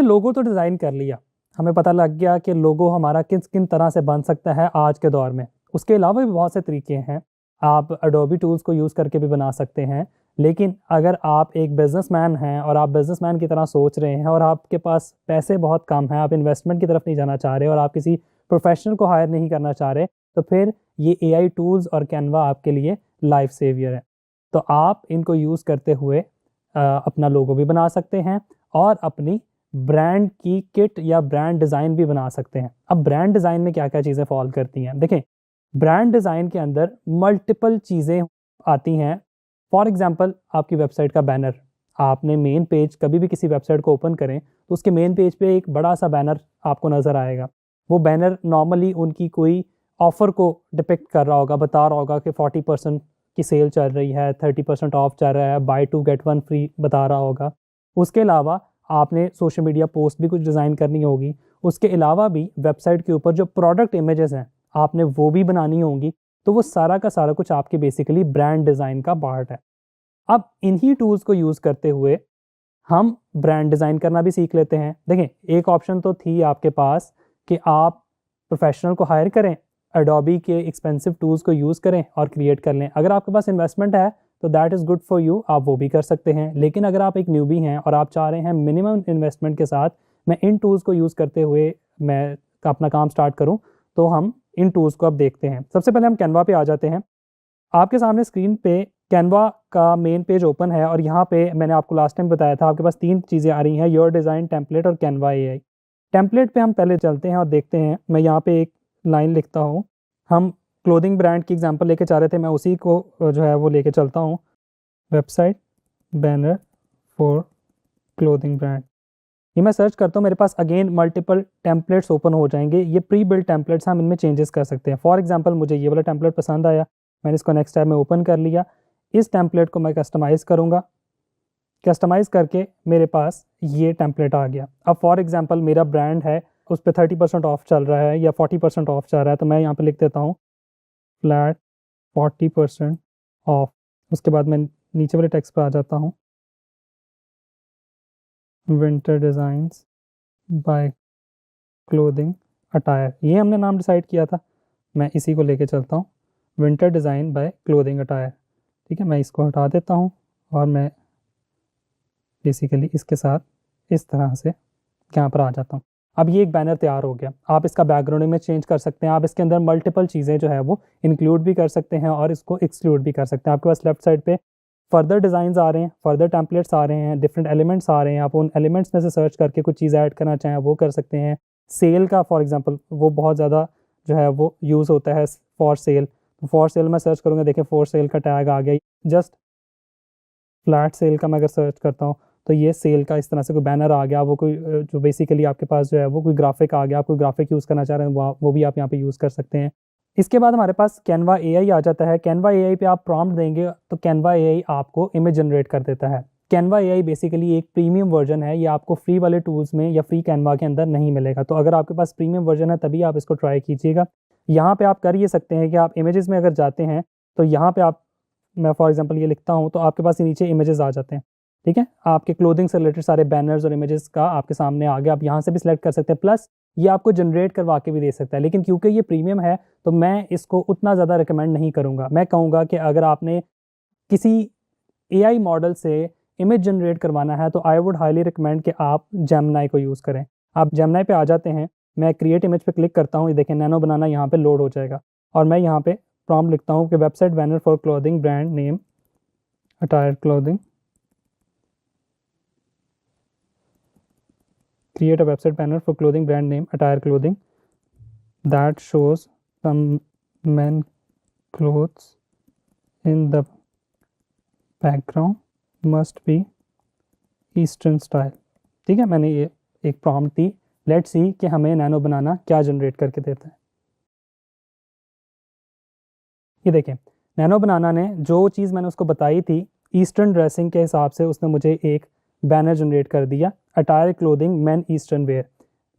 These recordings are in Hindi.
लोगो तो डिज़ाइन कर लिया, हमें पता लग गया कि लोगो हमारा किस किन तरह से बन सकता है आज के दौर में। उसके अलावा भी बहुत से तरीके हैं, आप एडोबी टूल्स को यूज़ करके भी बना सकते हैं। लेकिन अगर आप एक बिजनेसमैन हैं और आप बिजनेसमैन की तरह सोच रहे हैं और आपके पास पैसे बहुत कम हैं, आप इन्वेस्टमेंट की तरफ नहीं जाना चाह रहे और आप किसी प्रोफेशनल को हायर नहीं करना चाह रहे, तो फिर ये एआई टूल्स और कैनवा आपके लिए लाइफ सेवियर है। तो आप इनको यूज़ करते हुए अपना लोगो भी बना सकते हैं और अपनी ब्रांड की किट या ब्रांड डिज़ाइन भी बना सकते हैं। अब ब्रांड डिज़ाइन में क्या क्या चीज़ें फॉल करती हैं, देखें ब्रांड डिज़ाइन के अंदर मल्टीपल चीज़ें आती हैं। फॉर एग्जांपल आपकी वेबसाइट का बैनर, आपने मेन पेज कभी भी किसी वेबसाइट को ओपन करें तो उसके मेन पेज पे एक बड़ा सा बैनर आपको नज़र आएगा। वो बैनर नॉर्मली उनकी कोई ऑफ़र को डिपिक्ट कर रहा होगा, बता रहा होगा कि 40% की सेल चल रही है, 30% ऑफ चल रहा है, बाय 2 गेट 1 फ्री बता रहा होगा। उसके अलावा आपने सोशल मीडिया पोस्ट भी कुछ डिज़ाइन करनी होगी। उसके अलावा भी वेबसाइट के ऊपर जो प्रोडक्ट इमेजेस हैं आपने वो भी बनानी होंगी। तो वो सारा का सारा कुछ आपके बेसिकली ब्रांड डिज़ाइन का पार्ट है। अब इन्हीं टूल्स को यूज़ करते हुए हम ब्रांड डिज़ाइन करना भी सीख लेते हैं। देखें एक ऑप्शन तो थी आपके पास कि आप प्रोफेशनल को हायर करें, एडोबी के एक्सपेंसिव टूल्स को यूज़ करें और क्रिएट कर लें। अगर आपके पास इन्वेस्टमेंट है तो that is good for you, आप वो भी कर सकते हैं। लेकिन अगर आप एक न्यूबी हैं और आप चाह रहे हैं मिनिमम इन्वेस्टमेंट के साथ मैं इन टूल्स को यूज़ करते हुए मैं अपना काम स्टार्ट करूँ, तो हम इन टूल्स को अब देखते हैं। सबसे पहले हम कैनवा पे आ जाते हैं। आपके सामने स्क्रीन पे कैनवा का मेन पेज ओपन है और यहाँ पे मैंने आपको लास्ट टाइम बताया था आपके पास 3 चीज़ें आ रही हैं, योर डिज़ाइन, टेम्पलेट और कैनवा एआई। टेम्पलेट पे हम पहले चलते हैं और देखते हैं। मैं यहाँ पे एक लाइन लिखता हूँ, हम क्लोथिंग ब्रांड की एग्जांपल लेके चाह रहे थे, मैं उसी को जो है वो लेके चलता हूँ। Website banner for clothing brand, ये मैं सर्च करता हूँ, मेरे पास अगेन मल्टीपल टेम्पलेट्स ओपन हो जाएंगे। ये प्री बिल्ड टेम्पलेट्स, हम इनमें चेंजेस कर सकते हैं। फॉर एग्जांपल मुझे ये वाला टेम्पलेट पसंद आया, मैंने इसको नेक्स्ट टैब में ओपन कर लिया। इस टेम्पलेट को मैं कस्टमाइज़ करूँगा, कस्टमाइज़ करके मेरे पास ये टेम्पलेट आ गया। अब फॉर एग्जांपल मेरा ब्रांड है, उस पर 30% ऑफ चल रहा है या 40% ऑफ चल रहा है, तो मैं यहाँ पर लिख देता हूँ फ्लैट 40% ऑफ। उसके बाद मैं नीचे वाले टेक्स्ट पर आ जाता हूँ, winter designs by clothing attire, ये हमने नाम डिसाइड किया था, मैं इसी को लेके चलता हूँ, winter design by clothing attire. ठीक है, मैं इसको हटा देता हूँ और मैं बेसिकली इसके साथ इस तरह से यहाँ पर आ जाता हूँ। अब ये एक बैनर तैयार हो गया। आप इसका बैकग्राउंड में चेंज कर सकते हैं, आप इसके अंदर मल्टीपल चीज़ें जो है वो इंक्लूड भी कर सकते हैं और इसको एक्सक्लूड भी कर सकते हैं। आपके पास लेफ्ट साइड पे फर्दर डिज़ाइंस आ रहे हैं, फर्दर टेम्पलेट्स आ रहे हैं, डिफरेंट एलिमेंट्स आ रहे हैं। आप उन एलिमेंट्स में से सर्च करके कुछ चीज़ ऐड करना चाहें वो कर सकते हैं। सेल का फॉर एग्जांपल वो बहुत ज़्यादा जो है वो यूज़ होता है फॉर सेल, तो फॉर सेल मैं सर्च करूँगा, देखिए फॉर सेल का टैग आ गया। जस्ट फ्लैट सेल का मैं अगर सर्च करता हूँ तो ये सेल का इस तरह से कोई बैनर आ गया, वो कोई जो बेसिकली आपके पास जो है वो कोई ग्राफिक आ गया, आप कोई ग्राफिक यूज़ करना चाह रहे हैं वो भी आप यहाँ पे यूज़ कर सकते हैं। इसके बाद हमारे पास कैनवा एआई आ जाता है। कैनवा एआई पे आप प्रॉम्प्ट देंगे तो कैनवा एआई आपको इमेज जनरेट कर देता है। कैनवा एआई बेसिकली एक प्रीमियम वर्जन है, ये आपको फ्री वाले टूल्स में या फ्री कैनवा के अंदर नहीं मिलेगा। तो अगर आपके पास प्रीमियम वर्जन है तभी आप इसको ट्राई कीजिएगा। यहाँ पे आप कर ये सकते हैं कि आप इमेजेस में अगर जाते हैं तो यहाँ पे आप, मैं फॉर एग्जांपल ये लिखता हूँ तो आपके पास नीचे इमेजेस आ जाते हैं। ठीक है, आपके क्लोथिंग से रिलेटेड सारे बैनर्स और इमेजेस का आपके सामने आ गया। आप यहाँ से भी सिलेक्ट कर सकते हैं, प्लस ये आपको जनरेट करवा के भी दे सकता है। लेकिन क्योंकि ये प्रीमियम है तो मैं इसको उतना ज़्यादा रिकमेंड नहीं करूँगा। मैं कहूँगा कि अगर आपने किसी एआई मॉडल से इमेज जनरेट करवाना है तो आई वुड हाईली रिकमेंड कि आप जेमिनी को यूज़ करें। आप जेमिनी पे आ जाते हैं, मैं क्रिएट इमेज पे क्लिक करता हूँ, ये देखें नैनो बनाना यहाँ पे लोड हो जाएगा और मैं यहाँ पे प्रॉम्प्ट लिखता हूँ कि website banner for clothing brand name attire clothing, create a website banner for clothing brand name attire clothing that shows some men clothes in the background must be eastern style। ठीक है, मैंने ये एक प्रॉम्प्ट दी, लेट्स सी कि हमें नैनो बनाना क्या जनरेट करके देता है। ये देखें नैनो बनाना ने जो चीज़ मैंने उसको बताई थी ईस्टर्न ड्रेसिंग के हिसाब से उसने मुझे एक बैनर जनरेट कर दिया, attire clothing man eastern wear.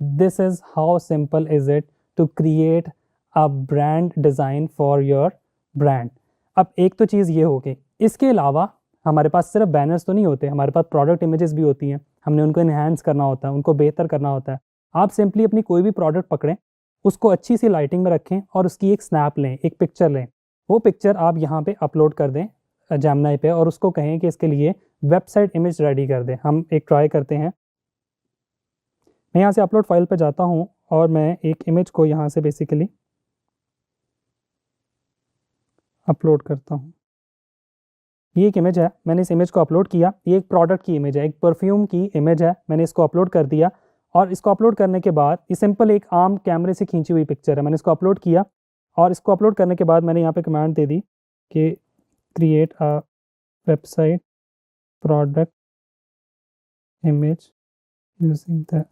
This is how simple is it to create a brand design for your brand. अब एक तो चीज़ ये हो गई, इसके अलावा हमारे पास सिर्फ बैनर्स तो नहीं होते, हमारे पास प्रोडक्ट इमेजेस भी होती हैं। हमने उनको इन्हांस करना होता है, उनको बेहतर करना होता है। आप सिंपली अपनी कोई भी प्रोडक्ट पकड़ें, उसको अच्छी सी लाइटिंग में रखें और उसकी एक स्नैप लें, एक पिक्चर लें। वो पिक्चर आप यहाँ पे अपलोड कर दें जेमिनी पे और उसको कहें कि इसके लिए वेबसाइट इमेज रेडी कर दें। हम एक ट्राई करते हैं। मैं यहाँ से अपलोड फाइल पे जाता हूँ और मैं एक इमेज को यहाँ से बेसिकली अपलोड करता हूँ। ये एक इमेज है, मैंने इस इमेज को अपलोड किया। ये एक प्रोडक्ट की इमेज है, एक परफ्यूम की इमेज है। मैंने इसको अपलोड कर दिया और इसको अपलोड करने के बाद ये सिंपल एक आम कैमरे से खींची हुई पिक्चर है। मैंने इसको अपलोड किया और इसको अपलोड करने के बाद मैंने यहाँ पे कमांड दे दी कि create a website product image using the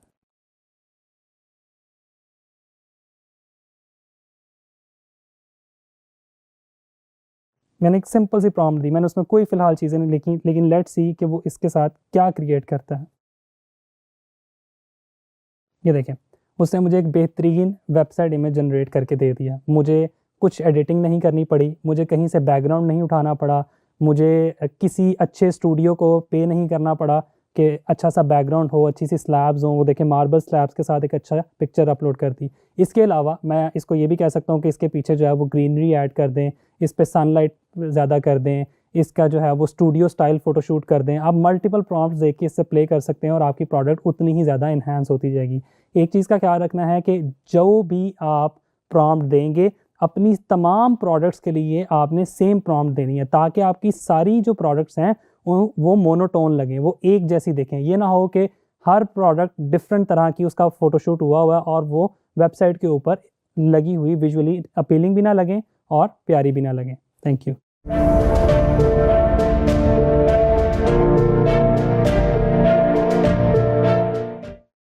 मैंने एक सिंपल सी प्रॉम्प्ट दी। मैंने उसमें कोई फ़िलहाल चीज़ें नहीं लिखी, लेकिन लेट्स सी कि वो इसके साथ क्या क्रिएट करता है। ये देखें, उसने मुझे एक बेहतरीन वेबसाइट इमेज जनरेट करके दे दिया। मुझे कुछ एडिटिंग नहीं करनी पड़ी, मुझे कहीं से बैकग्राउंड नहीं उठाना पड़ा, मुझे किसी अच्छे स्टूडियो को पे नहीं करना पड़ा कि अच्छा सा बैकग्राउंड हो, अच्छी सी स्लैब्स हों। वो देखें, मार्बल स्लैब्स के साथ एक अच्छा पिक्चर अपलोड कर दी। इसके अलावा मैं इसको ये भी कह सकता हूँ कि इसके पीछे जो है वो ग्रीनरी ऐड कर दें, इस पे सनलाइट ज़्यादा कर दें, इसका जो है वो स्टूडियो स्टाइल फ़ोटोशूट कर दें। आप मल्टीपल प्रॉम्प्ट्स देख के इससे प्ले कर सकते हैं और आपकी प्रोडक्ट उतनी ही ज़्यादा इन्हांस होती जाएगी। एक चीज़ का ख्याल रखना है कि जो भी आप प्रॉम्प्ट देंगे, अपनी तमाम प्रोडक्ट्स के लिए आपने सेम प्रॉम्प्ट देनी है, ताकि आपकी सारी जो प्रोडक्ट्स हैं वो मोनोटोन लगें, वो एक जैसी दिखें। ये ना हो कि हर प्रोडक्ट डिफरेंट तरह की उसका फ़ोटोशूट हुआ है और वो वेबसाइट के ऊपर लगी हुई विजुअली अपीलिंग भी ना लगें और प्यारी भी ना लगें। Thank you.